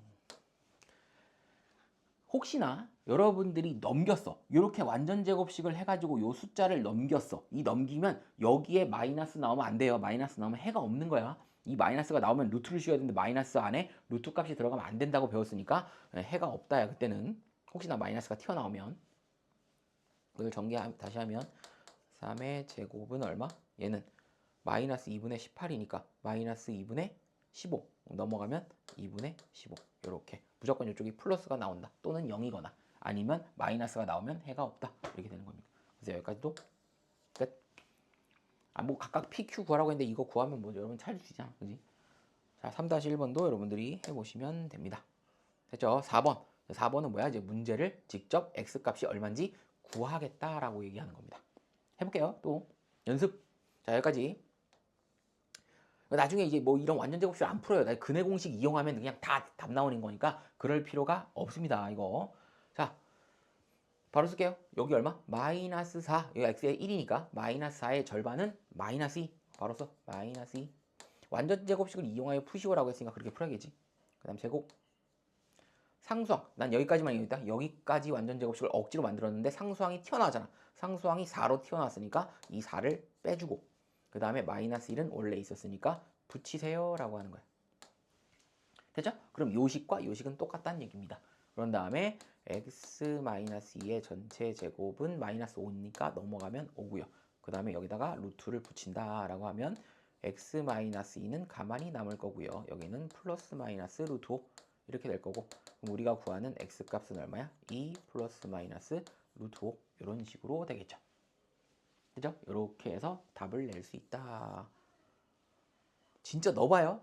혹시나 여러분들이 넘겼어. 이렇게 완전 제곱식을 해가지고 요 숫자를 넘겼어. 이 넘기면 여기에 마이너스 나오면 안 돼요. 마이너스 나오면 해가 없는 거야. 이 마이너스가 나오면 루트를 씌워야 되는데 마이너스 안에 루트 값이 들어가면 안 된다고 배웠으니까 해가 없다야 그때는. 혹시나 마이너스가 튀어나오면 이걸 전개 다시 하면 3의 제곱은 얼마? 얘는 마이너스 2분의 18이니까 마이너스 2분의 15 넘어가면 2분의 15 이렇게 무조건 이쪽이 플러스가 나온다 또는 0이거나 아니면 마이너스가 나오면 해가 없다 이렇게 되는 겁니다. 그래서 여기까지도 끝. 뭐 각각 PQ 구하라고 했는데 이거 구하면 뭐 여러분 찾을 수 있잖아, 그지? 자, 3-1번도 여러분들이 해보시면 됩니다. 됐죠? 4번은 뭐야? 이제 문제를 직접 x 값이 얼마인지 구하겠다라고 얘기하는 겁니다. 해볼게요. 또 연습. 자, 여기까지. 나중에 이제 뭐 이런 완전 제곱식을 안 풀어요. 나 근해 공식 이용하면 그냥 다 답 나오는 거니까 그럴 필요가 없습니다. 이거. 자, 바로 쓸게요. 여기 얼마? 마이너스 4. 여기 x의 1이니까 마이너스 4의 절반은 마이너스 2. 바로 써. 마이너스 2. 완전 제곱식을 이용하여 푸시오라고 했으니까 그렇게 풀어야겠지. 그 다음 제곱. 상수항. 난 여기까지만 이용했다. 여기까지 완전 제곱식을 억지로 만들었는데 상수항이 튀어나왔잖아. 상수항이 4로 튀어나왔으니까 이 4를 빼주고 그 다음에 마이너스 1은 원래 있었으니까 붙이세요 라고 하는 거야. 됐죠? 그럼 요식과 요식은 똑같다는 얘기입니다. 그런 다음에 x-2의 전체 제곱은 마이너스 5니까 넘어가면 5고요. 그 다음에 여기다가 루트를 붙인다 라고 하면 x-2는 가만히 남을 거고요. 여기는 플러스 마이너스 루트 5 이렇게 될 거고, 그럼 우리가 구하는 x 값은 얼마야? 2 플러스 마이너스 루트 5 이런 식으로 되겠죠. 그죠? 이렇게 해서 답을 낼 수 있다. 진짜 넣어봐요.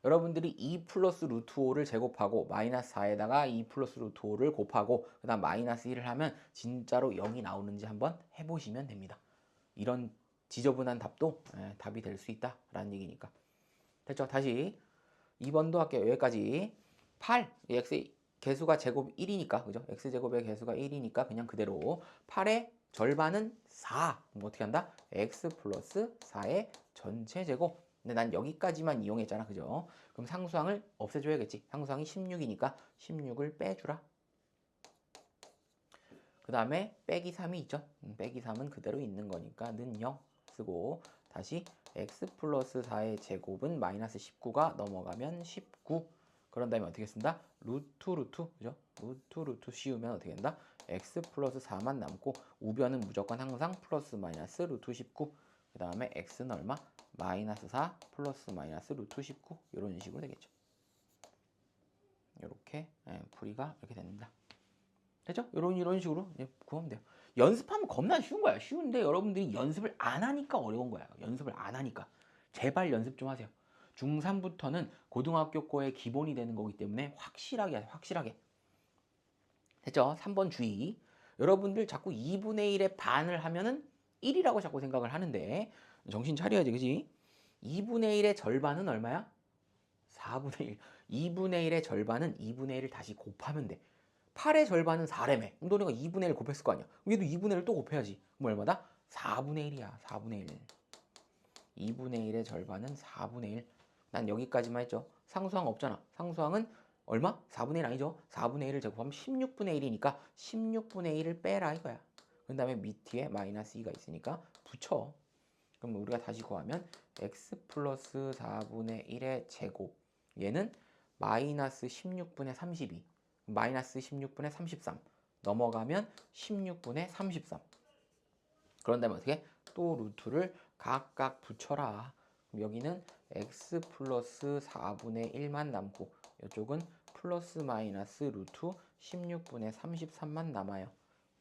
여러분들이 2 플러스 루트 5를 제곱하고 마이너스 4에다가 2 플러스 루트 5를 곱하고 그 다음 마이너스 1을 하면 진짜로 0이 나오는지 한번 해보시면 됩니다. 이런 지저분한 답도 답이 될 수 있다라는 얘기니까. 됐죠? 다시 2번도 할게요. 여기까지 8, x 개수가 제곱 1이니까 그죠? x제곱의 개수가 1이니까 그냥 그대로 8의 절반은 4. 그럼 어떻게 한다? x 플러스 4의 전체 제곱. 근데 난 여기까지만 이용했잖아. 그죠? 그럼 상수항을 없애줘야겠지. 상수항이 16이니까 16을 빼주라. 그 다음에 빼기 3이 있죠. 빼기 3은 그대로 있는 거니까 는 0 쓰고 다시 x 플러스 4의 제곱은 마이너스 19가 넘어가면 19. 그런 다음에 어떻게 쓴다? 루트 그죠? 루트 씌우면 어떻게 된다? x 플러스 4만 남고 우변은 무조건 항상 플러스 마이너스 루트 19. 그 다음에 x는 얼마? 마이너스 4 플러스 마이너스 루트 19 이런 식으로 되겠죠. 이렇게 풀이가 이렇게 됩니다. 됐죠? 이런 식으로 구하면 돼요. 연습하면 겁나 쉬운 거야. 쉬운데 여러분들이 연습을 안 하니까 어려운 거야. 연습을 안 하니까. 제발 연습 좀 하세요. 중3부터는 고등학교 거의 기본이 되는 거기 때문에 확실하게 하세요. 확실하게. 됐죠? 3번 주의. 여러분들 자꾸 2분의 1의 반을 하면은 1이라고 자꾸 생각을 하는데 정신 차려야지. 그지? 2분의 1의 절반은 얼마야? 4분의 1. 2분의 1의 절반은 2분의 1을 다시 곱하면 돼. 8의 절반은 4래매. 그럼 너네가 2분의 1 곱했을 거 아니야. 얘도 2분의 1을 또 곱해야지. 그럼 얼마다? 4분의 1이야. 4분의 1. 2분의 1의 절반은 4분의 1. 난 여기까지만 했죠. 상수항 없잖아. 상수항은 얼마? 4분의 1 아니죠. 4분의 1을 제곱하면 16분의 1이니까 16분의 1을 빼라 이거야. 그 다음에 밑에 마이너스 2가 있으니까 붙여. 그럼 우리가 다시 구하면 x 플러스 4분의 1의 제곱. 얘는 마이너스 16분의 32. 마이너스 16분의 33 넘어가면 16분의 33. 그런 다음에 어떻게? 또 루트를 각각 붙여라. 그럼 여기는 x 플러스 4분의 1만 남고 이쪽은 플러스 마이너스 루트 16분의 33만 남아요.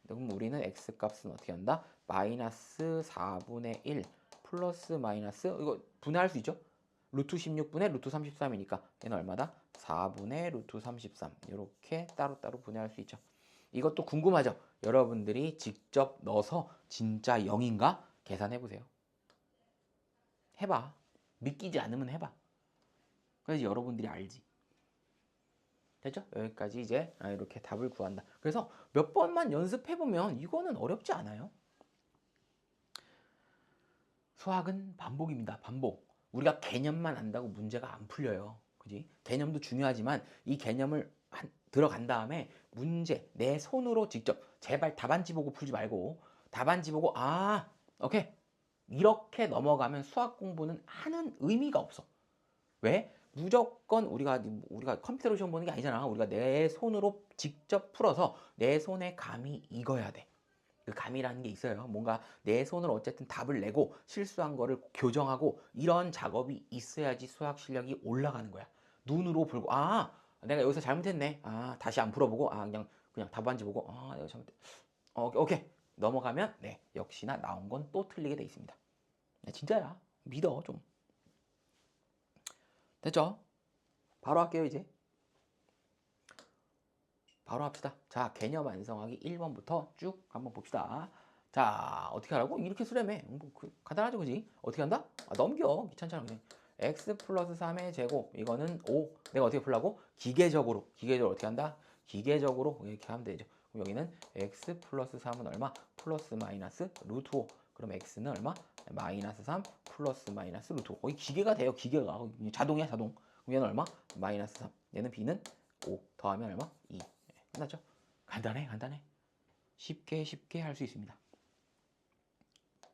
그럼 우리는 x 값은 어떻게 한다? 마이너스 4분의 1 플러스 마이너스 이거 분해할 수 있죠? 루트 16분의 루트 33이니까 얘는 얼마다? 4분의 루트 33 이렇게 따로따로 분해할 수 있죠. 이것도 궁금하죠? 여러분들이 직접 넣어서 진짜 0인가 계산해 보세요. 해봐. 믿기지 않으면 해봐. 그래야지 여러분들이 알지. 됐죠? 여기까지 이제 이렇게 답을 구한다. 그래서 몇 번만 연습해 보면 이거는 어렵지 않아요. 수학은 반복입니다. 반복. 우리가 개념만 안다고 문제가 안 풀려요. 그지? 개념도 중요하지만 이 개념을 들어간 다음에 문제 내 손으로 직접 제발 답안지 보고 풀지 말고 답안지 보고 오케이 이렇게 넘어가면 수학 공부는 하는 의미가 없어. 왜? 무조건 우리가 컴퓨터로 시험 보는 게 아니잖아. 우리가 내 손으로 직접 풀어서 내 손에 감이 익어야 돼. 그 감이라는 게 있어요. 뭔가 내 손으로 어쨌든 답을 내고 실수한 거를 교정하고 이런 작업이 있어야지 수학 실력이 올라가는 거야. 눈으로 보고 내가 여기서 잘못했네. 다시 안 풀어보고 그냥 답안지 보고 내가 잘못했. 오케이 넘어가면 역시나 나온 건 또 틀리게 돼 있습니다. 진짜야. 믿어 좀. 됐죠? 바로 할게요 이제. 바로 합시다. 자, 개념 완성하기 1번부터 쭉 한번 봅시다. 자, 어떻게 하라고? 이렇게 쓰려며. 간단하죠, 그지? 어떻게 한다? 넘겨. 귀찮잖아, 그지? x 플러스 3의 제곱. 이거는 5. 내가 어떻게 풀라고? 기계적으로 어떻게 한다? 기계적으로 이렇게 하면 되죠. 그럼 여기는 x 플러스 3은 얼마? 플러스 마이너스 루트 5. 그럼 x는 얼마? 마이너스 3 플러스 마이너스 루트 5. 거의 기계가 돼요, 기계가. 자동이야, 자동. 그럼 얘는 얼마? 마이너스 3. 얘는 b는 5. 더하면 얼마? 2. 끝났죠? 간단해. 쉽게 할 수 있습니다.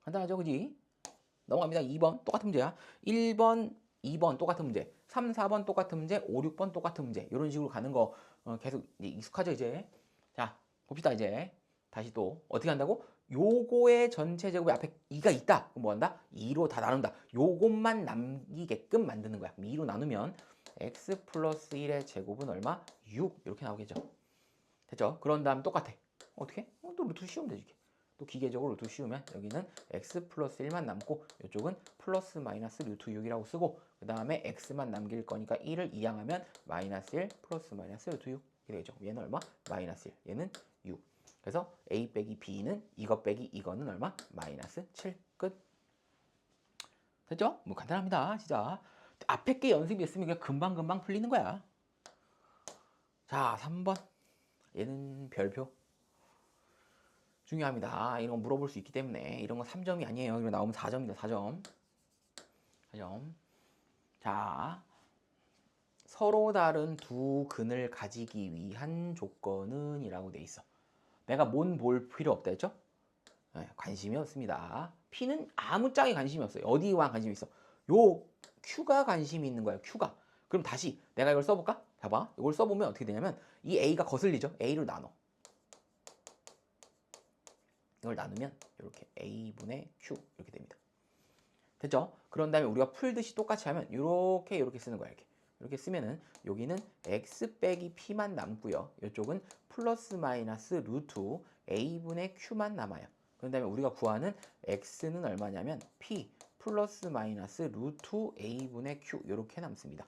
간단하죠, 그지? 넘어갑니다. 2번 똑같은 문제야. 1번, 2번 똑같은 문제, 3, 4번 똑같은 문제, 5, 6번 똑같은 문제. 이런 식으로 가는 거 계속 익숙하죠, 이제. 자, 봅시다, 이제. 다시 또 어떻게 한다고? 요거의 전체 제곱에 앞에 2가 있다. 그럼 뭐 한다? 2로 다 나눈다. 요것만 남기게끔 만드는 거야. 2로 나누면 x 플러스 1의 제곱은 얼마? 6 이렇게 나오겠죠. 됐죠? 그런 다음 똑같아. 어떻게? 또 루트 씌우면 되지. 또 기계적으로 루트 씌우면 여기는 x 플러스 1만 남고 이쪽은 플러스 마이너스 루트 6이라고 쓰고 그 다음에 x만 남길 거니까 1을 이항하면 마이너스 1 플러스 마이너스 루트 6 이렇게 되죠. 얘는 얼마? 마이너스 1. 얘는 6. 그래서 a 빼기 b는 이것 빼기 이거는 얼마? 마이너스 7. 끝. 됐죠? 뭐 간단합니다. 진짜. 앞에 게 연습이 있으면 그냥 금방금방 풀리는 거야. 자, 3번. 얘는 별표. 중요합니다. 이런 거 물어볼 수 있기 때문에 이런 거 3점이 아니에요. 이거 나오면 4점입니다. 4점. 4점. 자, 서로 다른 두 근을 가지기 위한 조건은 이라고 돼 있어. 내가 뭔 볼 필요 없다 했죠? 네, 관심이 없습니다. P는 아무짝에 관심이 없어요. 어디와 관심이 있어? 요 Q가 관심이 있는 거예요. Q가. 그럼 다시 내가 이걸 써볼까? 봐봐. 이걸 써보면 어떻게 되냐면 이 A가 거슬리죠? A를 나눠. 이걸 나누면 이렇게 A분의 Q 이렇게 됩니다. 됐죠? 그런 다음에 우리가 풀듯이 똑같이 하면 이렇게 쓰는 거야. 이렇게 쓰면은 여기는 x 빼기 p만 남고요. 이쪽은 플러스 마이너스 루트 a분의 q만 남아요. 그런 다음에 우리가 구하는 x는 얼마냐면 p 플러스 마이너스 루트 a분의 q 이렇게 남습니다.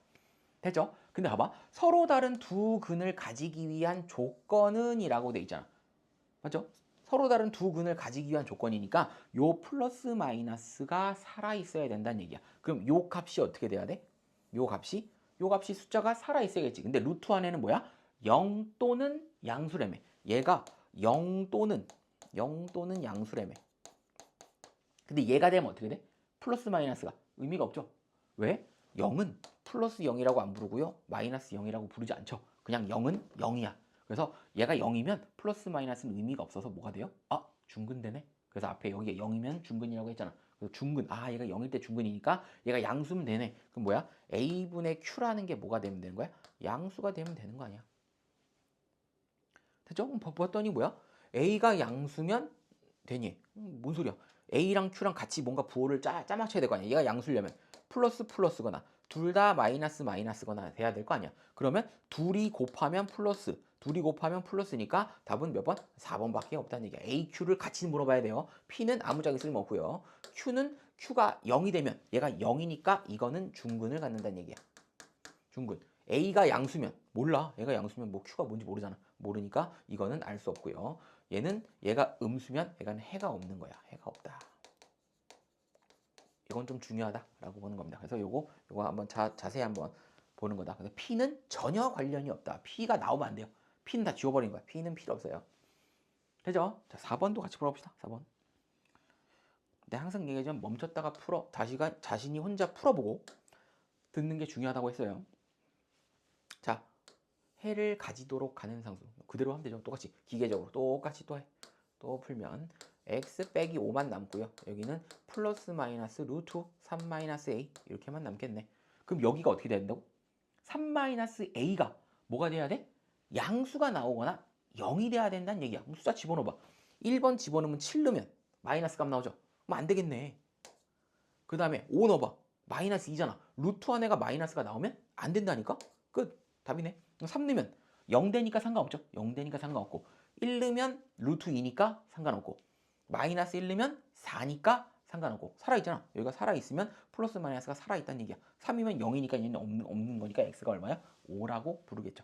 됐죠? 근데 봐봐. 서로 다른 두 근을 가지기 위한 조건은 이라고 돼 있잖아. 맞죠? 서로 다른 두 근을 가지기 위한 조건이니까 요 플러스 마이너스가 살아있어야 된다는 얘기야. 그럼 요 값이 어떻게 돼야 돼? 요 값이 숫자가 살아있어야겠지. 근데 루트 안에는 뭐야? 0 또는 양수래매. 얘가 0 또는 양수래매. 근데 얘가 되면 어떻게 돼? 플러스 마이너스가 의미가 없죠. 왜? 0은 플러스 0이라고 안 부르고요. 마이너스 0이라고 부르지 않죠. 그냥 0은 0이야. 그래서 얘가 0이면 플러스 마이너스는 의미가 없어서 뭐가 돼요? 아, 중근되네. 그래서 앞에 여기가 0이면 중근이라고 했잖아. 그래서 중근, 아 얘가 0일 때 중근이니까 얘가 양수면 되네. 그럼 뭐야? a분의 q라는 게 뭐가 되면 되는 거야? 양수가 되면 되는 거 아니야. 됐죠? 그럼 봤더니 뭐야? a가 양수면 되니? 뭔 소리야? a랑 q랑 같이 뭔가 부호를 짜맞춰야 될 거 아니야. 얘가 양수려면 플러스 플러스거나 둘 다 마이너스 마이너스거나 돼야 될 거 아니야. 그러면 둘이 곱하면 플러스니까 답은 몇 번? 4번밖에 없다는 얘기야. a, q를 같이 물어봐야 돼요. p는 아무짝에 쓸모없고요. q가 0이 되면 얘가 0이니까 이거는 중근을 갖는다는 얘기야. 중근. a가 양수면 몰라. 얘가 양수면 뭐 q가 뭔지 모르잖아. 모르니까 이거는 알 수 없고요. 얘가 음수면 얘가는 해가 없는 거야. 해가 없다. 이건 좀 중요하다라고 보는 겁니다. 그래서 요거 한번 자세히 한번 보는 거다. 그래서 P는 전혀 관련이 없다. P가 나오면 안 돼요. P는 다 지워버린 거야. P는 필요 없어요. 되죠? 자, 4번도 같이 풀어봅시다. 4번. 근데 항상 얘기하지만 멈췄다가 풀어. 자신이 혼자 풀어보고 듣는 게 중요하다고 했어요. 자, 해를 가지도록 하는 상수. 그대로 하면 되죠. 똑같이 기계적으로 똑같이 또 해. 또 풀면 x 빼기 5만 남고요. 여기는 플러스 마이너스 루트 3 마이너스 a 이렇게만 남겠네. 그럼 여기가 어떻게 된다고? 3 마이너스 a가 뭐가 돼야 돼? 양수가 나오거나 0이 돼야 된다는 얘기야. 그럼 숫자 집어넣어봐. 1번 집어넣으면 7 넣으면 마이너스 값 나오죠. 그럼 안 되겠네. 그 다음에 5 넣어봐. 마이너스 2잖아. 루트 안에가 마이너스가 나오면 안 된다니까? 끝. 답이네. 3 넣으면 0 되니까 상관없죠. 0 되니까 상관없고 1 넣으면 루트 2니까 상관없고 마이너스 1 넣으면 4니까 상관없고 살아있잖아. 여기가 살아있으면 플러스 마이너스가 살아있다는 얘기야. 3이면 0이니까 얘는 없는 거니까 x가 얼마야? 5라고 부르겠죠.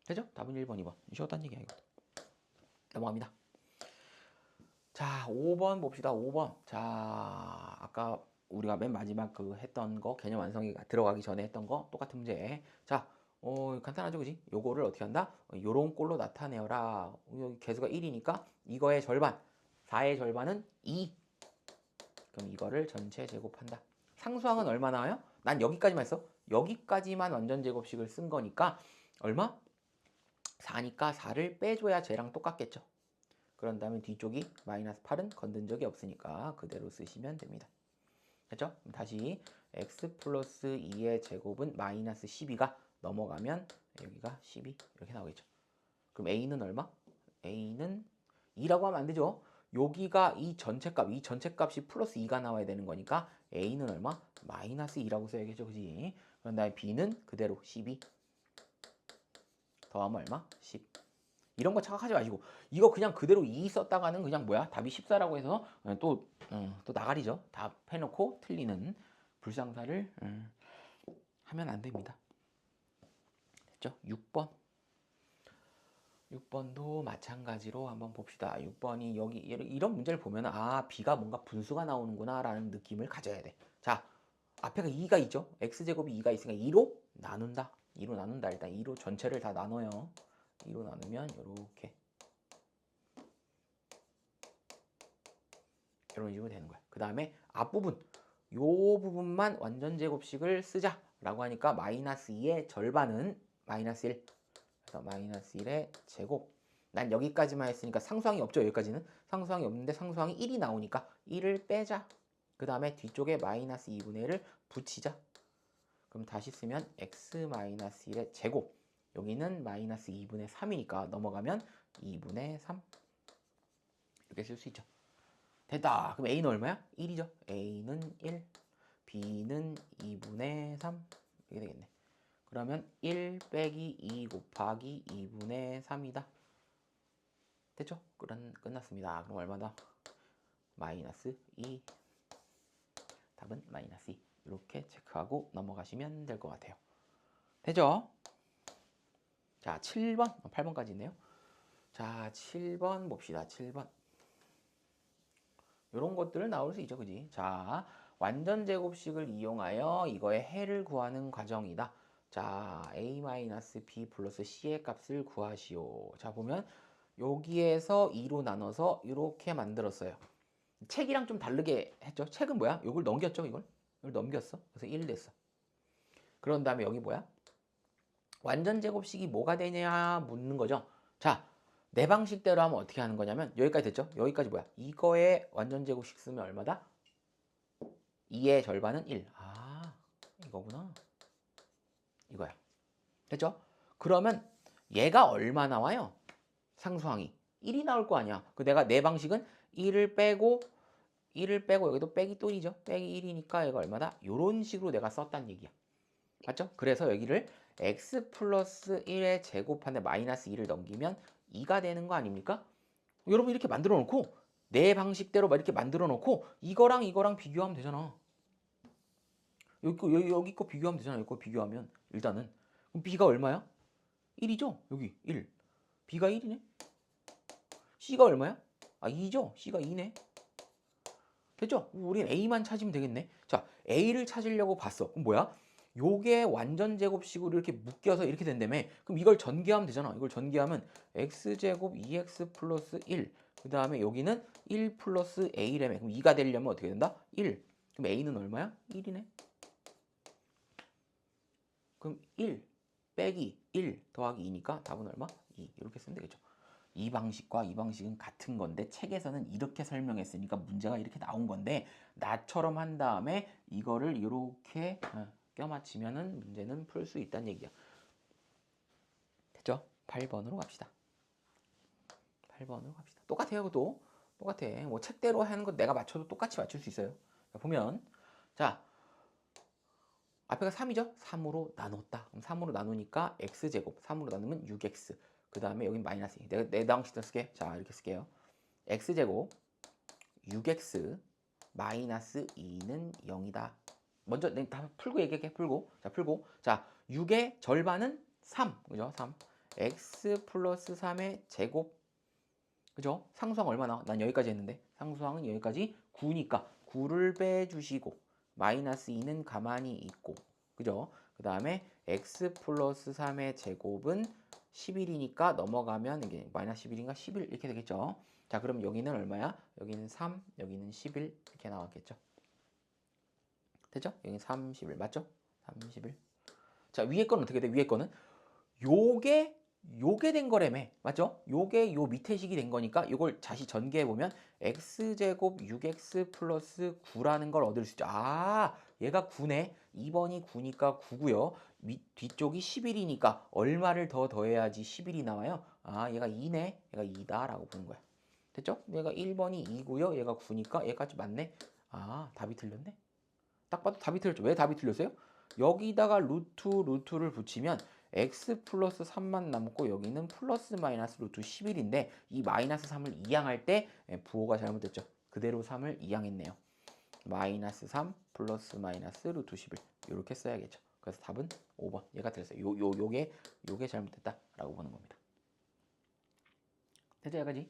되죠? 답은 1번, 2번. 쉬웠다는 얘기야 이거. 넘어갑니다. 자, 5번 봅시다. 5번. 자, 아까 우리가 맨 마지막 했던 거 개념 완성이 들어가기 전에 했던 거 똑같은 문제. 자, 간단하죠, 그지? 요거를 어떻게 한다? 요런 꼴로 나타내어라. 여기 개수가 1이니까 이거의 절반, 4의 절반은 2. 그럼 이거를 전체 제곱한다. 상수항은 얼마 나와요? 난 여기까지만 했어. 여기까지만 완전 제곱식을 쓴 거니까 얼마? 4니까 4를 빼줘야 쟤랑 똑같겠죠. 그런 다음에 뒤쪽이 마이너스 8은 건든 적이 없으니까 그대로 쓰시면 됩니다. 됐죠? 다시 x 플러스 2의 제곱은 마이너스 12가 넘어가면 여기가 12 이렇게 나오겠죠. 그럼 a는 얼마? a는 2라고 하면 안 되죠. 여기가 이 전체값이 플러스 2가 나와야 되는 거니까 a는 얼마? 마이너스 2라고 써야겠죠. 그지? 그런 다음에 b는 그대로 12 더하면 얼마? 10. 이런 거 착각하지 마시고 이거 그냥 그대로 2 썼다가는 그냥 뭐야? 답이 14라고 해서 또 나가리죠. 답 해놓고 틀리는 불상사를 하면 안 됩니다. 됐죠? 6번. 6번도 마찬가지로 한번 봅시다. 6번이 여기 이런 문제를 보면 아 b가 뭔가 분수가 나오는구나 라는 느낌을 가져야 돼. 자 앞에가 2가 있죠. x제곱이 2가 있으니까 2로 나눈다. 2로 나눈다. 일단 2로 전체를 다 나눠요. 2로 나누면 이렇게 이런 식으로 되는 거야. 그 다음에 앞부분 요 부분만 완전 제곱식을 쓰자 라고 하니까 마이너스 2의 절반은 마이너스 1. 그래서 마이너스 1의 제곱. 난 여기까지만 했으니까 상수항이 없죠. 여기까지는 상수항이 없는데 상수항이 1이 나오니까 1을 빼자. 그 다음에 뒤쪽에 마이너스 2분의 1을 붙이자. 그럼 다시 쓰면 x 마이너스 1의 제곱. 여기는 마이너스 2분의 3이니까 넘어가면 2분의 3 이렇게 쓸 수 있죠. 됐다. 그럼 A는 얼마야? 1이죠. A는 1, B는 2분의 3 이렇게 되겠네. 그러면 1 빼기 2 곱하기 2분의 3이다. 됐죠? 끝났습니다. 그럼 얼마다? 마이너스 2. 답은 마이너스 2. 이렇게 체크하고 넘어가시면 될 것 같아요. 되죠? 자, 7번, 8번까지 있네요. 자, 7번 봅시다. 7번. 이런 것들을 나올 수 있죠, 그지? 자, 완전 제곱식을 이용하여 이거의 해를 구하는 과정이다. 자, a-b 플러스 c의 값을 구하시오. 자, 보면 여기에서 2로 나눠서 이렇게 만들었어요. 책이랑 좀 다르게 했죠. 책은 뭐야? 이걸 넘겼죠, 이걸 넘겼어. 그래서 1 됐어. 그런 다음에 여기 뭐야? 완전 제곱식이 뭐가 되냐 묻는 거죠. 자, 내 방식대로 하면 어떻게 하는 거냐면 여기까지 됐죠? 여기까지 뭐야? 이거의 완전 제곱식 쓰면 얼마다? 2의 절반은 1. 아, 이거구나. 이거야. 됐죠? 그러면 얘가 얼마 나와요? 상수항이 1이 나올 거 아니야. 그 내가 내 방식은 1을 빼고 여기도 빼기 똘이죠. 빼기 1이니까 얘가 얼마다? 요런 식으로 내가 썼단 얘기야. 맞죠? 그래서 여기를 x 플러스 1의 제곱한데 마이너스 2를 넘기면 2가 되는 거 아닙니까? 여러분 이렇게 만들어 놓고 내 방식대로 막 이렇게 만들어 놓고 이거랑 비교하면 되잖아. 여기 거 비교하면 되잖아. 여기 거 비교하면 일단은 그럼 b가 얼마야? 1이죠? 여기 1. b가 1이네. c가 얼마야? 아 2죠? c가 2네. 됐죠? 우린 a만 찾으면 되겠네. 자, a를 찾으려고 봤어. 그럼 뭐야? 요게 완전 제곱식으로 이렇게 묶여서 이렇게 된다며. 그럼 이걸 전개하면 되잖아. 이걸 전개하면 x제곱 2x 플러스 1. 그 다음에 여기는 1 플러스 a라며. 그럼 2가 되려면 어떻게 된다? 1. 그럼 a는 얼마야? 1이네. 그럼 1 빼기 1 더하기 2니까 답은 얼마? 2. 이렇게 쓰면 되겠죠. 이 방식과 이 방식은 같은 건데 책에서는 이렇게 설명했으니까 문제가 이렇게 나온 건데 나처럼 한 다음에 이거를 이렇게 껴맞추면은 문제는 풀 수 있다는 얘기야. 됐죠? 8번으로 갑시다. 8번으로 갑시다. 똑같아요, 그것도. 똑같아. 뭐 책대로 하는 거 내가 맞춰도 똑같이 맞출 수 있어요. 자, 보면 자 앞에가 3이죠? 3으로 나눴다. 그럼 3으로 나누니까 x제곱. 3으로 나누면 6x. 그 다음에 여긴 마이너스 2. 내가 내 방식대로 쓸게. 자, 이렇게 쓸게요. x제곱 6x 마이너스 2는 0이다. 먼저 다 풀고 얘기할게. 풀고. 자, 풀고. 자, 6의 절반은 3. 그죠? 3. x 플러스 3의 제곱. 그죠? 상수항 얼마 나와? 난 여기까지 했는데. 상수항은 여기까지 9니까 9를 빼주시고 마이너스 2는 가만히 있고. 그죠? 그 다음에 x 플러스 3의 제곱은 11이니까 넘어가면 이게 마이너스 11인가 11 이렇게 되겠죠. 자, 그럼 여기는 얼마야? 여기는 3, 여기는 11 이렇게 나왔겠죠. 됐죠? 여기는 31 맞죠? 31. 자, 위에 거는 어떻게 돼? 위에 거는 요게 된 거라며. 맞죠? 요게 요 밑에 식이 된 거니까 요걸 다시 전개해 보면 x제곱 6x 플러스 9라는 걸 얻을 수 있죠. 아, 얘가 9네. 2번이 9니까 9고요. 뒤쪽이 11이니까 얼마를 더 더해야지 11이 나와요? 아, 얘가 2네. 얘가 2다 라고 보는 거야. 됐죠? 얘가 1번이 2고요. 얘가 9니까 얘까지 맞네. 아, 답이 틀렸네. 딱 봐도 답이 틀렸죠. 왜 답이 틀렸어요? 여기다가 루트를 붙이면 x 플러스 3만 남고 여기는 플러스 마이너스 루트 11인데 이 마이너스 3을 이항할 때 부호가 잘못됐죠. 그대로 3을 이항했네요. 마이너스 3 플러스 마이너스 루트 11 이렇게 써야겠죠. 그래서 답은 5번 얘가 틀렸어요. 요게 잘못됐다라고 보는 겁니다. 됐죠? 여기까지.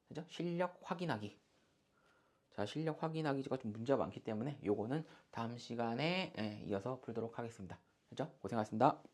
그죠? 실력 확인하기. 자, 실력 확인하기가 좀 문제가 많기 때문에 요거는 다음 시간에 이어서 풀도록 하겠습니다. 그죠? 고생하셨습니다.